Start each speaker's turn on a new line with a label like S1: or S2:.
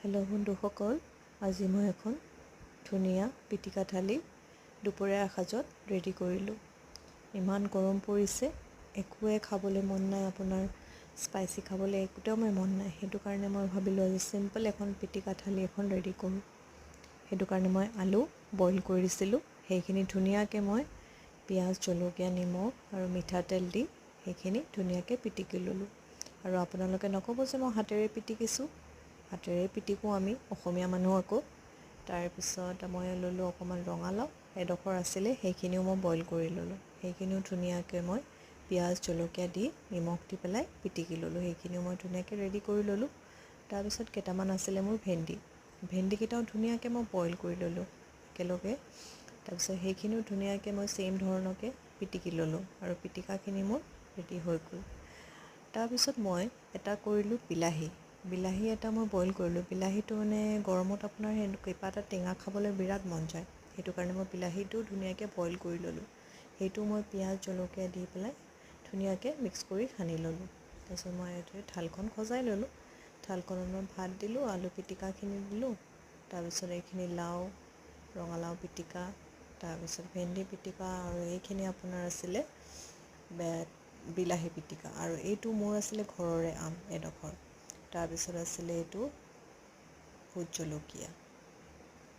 S1: Hello' বন্ধুসকল, আজি মই এখন ধুনীয়া পিটিকা থালি দুপৰীয়াৰ সাজত ৰেডি কৰিলোঁ। ইমান গৰম পৰিছে, একোৱে খাবলৈ মন নাই, আপোনাৰ স্পাইচি খাবলৈ একদমেই মন নাই। সেইটো কাৰণে মই ভাবিলোঁ আজি চিম্পল এখন পিটিকা থালি এখন ৰেডি কৰোঁ। সেইটো কাৰণে মই আলু বইল কৰিছিলোঁ, সেইখিনি ধুনীয়াকৈ মই পিঁয়াজ, জলকীয়া, নিমখ আৰু মিঠাতেল দি সেইখিনি ধুনীয়াকৈ পিটিকি ল'লোঁ। আৰু আপোনালোকে নক'ব যে মই হাতেৰে পিটিকিছোঁ, হাতেৰে পিটিকোঁ আমি অসমীয়া মানুহ আকৌ। তাৰপিছত মই ল'লোঁ অকণমান ৰঙালাও, এডোখৰ আছিলে সেইখিনিও মই বইল কৰি ল'লোঁ। সেইখিনিও ধুনীয়াকৈ মই পিঁয়াজ, জলকীয়া দি নিমখ দি পেলাই পিটিকি ল'লোঁ। সেইখিনিও মই ধুনীয়াকৈ ৰেডি কৰি ল'লোঁ। তাৰপিছত কেইটামান আছিলে মোৰ ভেন্দিকেইটাও ধুনীয়াকৈ মই বইল কৰি ল'লোঁ একেলগে। তাৰপিছত সেইখিনিও ধুনীয়াকৈ মই ছেইম ধৰণকৈ পিটিকি ল'লোঁ আৰু পিটিকাখিনি মোৰ ৰেডি হৈ গ'ল। তাৰপিছত মই এটা কৰিলোঁ বিলাহী এটা মই বইল কৰিলোঁ। বিলাহীটো মানে গৰমত আপোনাৰ কিবা এটা টেঙা খাবলৈ বিৰাট মন যায়, সেইটো কাৰণে মই বিলাহীটো ধুনীয়াকৈ বইল কৰি ল'লোঁ। সেইটো মই পিঁয়াজ, জলকীয়া দি পেলাই ধুনীয়াকৈ মিক্স কৰি সানি ল'লোঁ। তাৰপিছত মই থালখন সজাই ল'লোঁ। থালখনত মই ভাত দিলোঁ, আলু পিটিকাখিনি দিলোঁ, তাৰপিছত এইখিনি লাও, ৰঙালাও পিটিকা, তাৰপিছত ভেন্দি পিটিকা আৰু এইখিনি আপোনাৰ আছিলে বিলাহী পিটিকা, আৰু এইটো মোৰ আছিলে ঘৰৰে আম এডোখৰ। তাৰপিছত আছিলে এইটো ভোট জলকীয়া।